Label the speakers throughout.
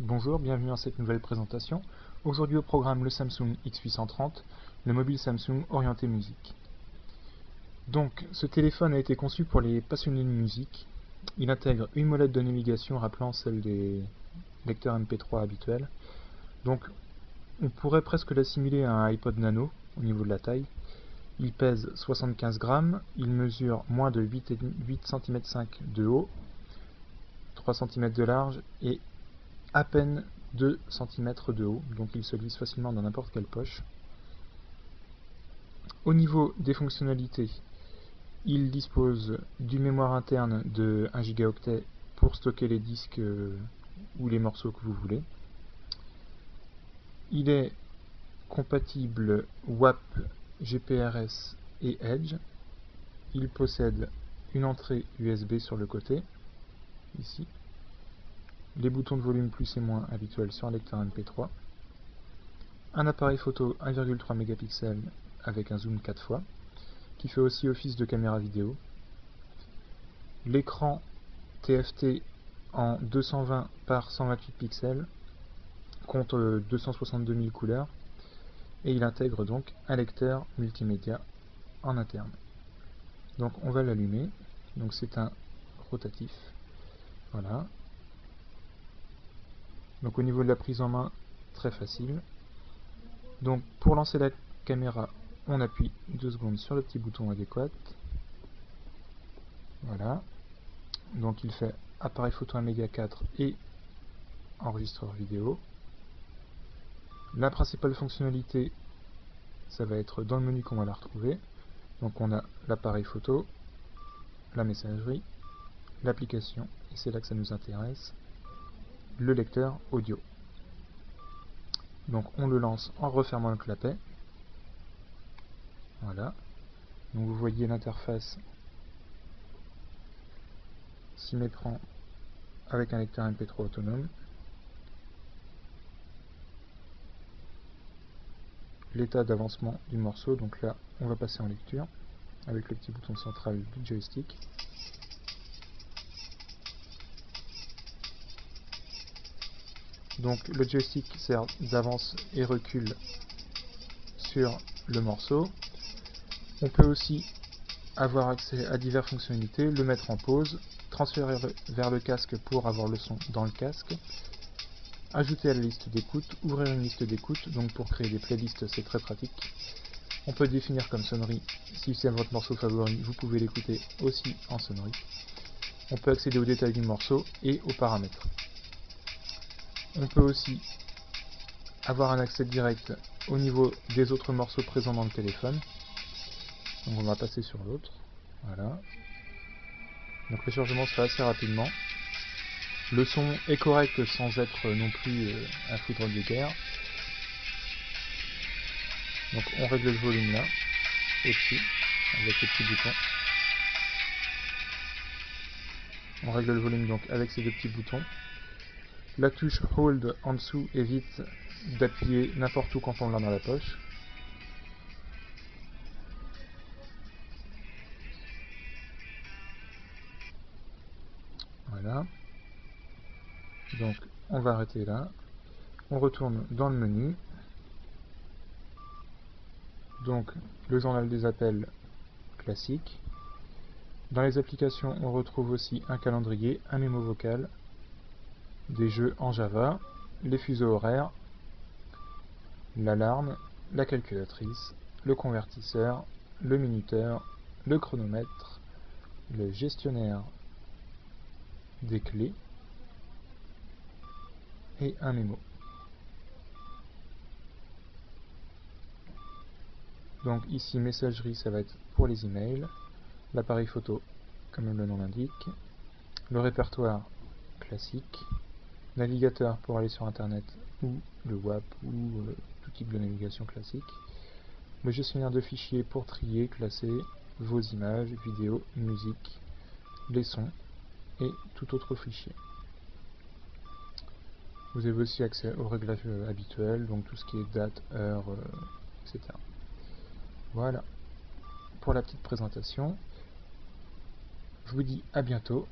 Speaker 1: Bonjour, bienvenue dans cette nouvelle présentation. Aujourd'hui au programme le Samsung X830, le mobile Samsung orienté musique. Donc ce téléphone a été conçu pour les passionnés de musique. Il intègre une molette de navigation rappelant celle des lecteurs MP3 habituels. Donc on pourrait presque l'assimiler à un iPod Nano au niveau de la taille. Il pèse 75 grammes, il mesure moins de 8 cm de haut, 3 cm de large et à peine 2 cm de haut, donc il se glisse facilement dans n'importe quelle poche. Au niveau des fonctionnalités, il dispose d'une mémoire interne de 1 Go pour stocker les disques ou les morceaux que vous voulez. Il est compatible WAP, GPRS et Edge. Il possède une entrée USB sur le côté, ici. Les boutons de volume plus et moins habituels sur un lecteur MP3. Un appareil photo 1,3 mégapixels avec un zoom 4 fois, qui fait aussi office de caméra vidéo. L'écran TFT en 220 par 128 pixels compte 262 000 couleurs et il intègre donc un lecteur multimédia en interne. Donc on va l'allumer, donc c'est un rotatif, voilà. Donc au niveau de la prise en main, très facile. Donc pour lancer la caméra, on appuie 2 secondes sur le petit bouton adéquat. Voilà. Donc il fait appareil photo 1 méga 4 et enregistreur vidéo. La principale fonctionnalité, ça va être dans le menu qu'on va la retrouver. Donc on a l'appareil photo, la messagerie, l'application, et c'est là que ça nous intéresse, le lecteur audio. Donc on le lance en refermant le clapet. Voilà. Donc vous voyez l'interface s'y méprend avec un lecteur MP3 autonome. L'état d'avancement du morceau, donc là on va passer en lecture avec le petit bouton central du joystick. Donc le joystick sert d'avance et recul sur le morceau. On peut aussi avoir accès à diverses fonctionnalités, le mettre en pause, transférer vers le casque pour avoir le son dans le casque, ajouter à la liste d'écoute, ouvrir une liste d'écoute, donc pour créer des playlists c'est très pratique. On peut définir comme sonnerie, si c'est votre morceau favori, vous pouvez l'écouter aussi en sonnerie. On peut accéder aux détails du morceau et aux paramètres. On peut aussi avoir un accès direct au niveau des autres morceaux présents dans le téléphone. Donc on va passer sur l'autre. Voilà. Donc le chargement se fait assez rapidement. Le son est correct sans être non plus un foudre de guerre. Donc on règle le volume là, au-dessus, avec le petit bouton. On règle le volume donc avec ces deux petits boutons. La touche Hold en dessous évite d'appuyer n'importe où quand on l'a dans la poche. Voilà. Donc on va arrêter là. On retourne dans le menu. Donc le journal des appels classique. Dans les applications, on retrouve aussi un calendrier, un mémo vocal, des jeux en Java, les fuseaux horaires, l'alarme, la calculatrice, le convertisseur, le minuteur, le chronomètre, le gestionnaire des clés et un mémo. Donc ici messagerie, ça va être pour les emails, l'appareil photo comme le nom l'indique, le répertoire classique, navigateur pour aller sur internet ou le WAP ou tout type de navigation classique, le gestionnaire de fichiers pour trier, classer vos images, vidéos, musique, les sons et tout autre fichier. Vous avez aussi accès aux réglages habituels, donc tout ce qui est date, heure, etc. Voilà pour la petite présentation. Je vous dis à bientôt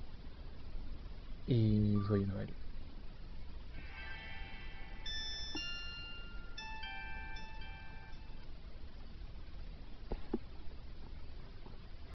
Speaker 1: et joyeux Noël.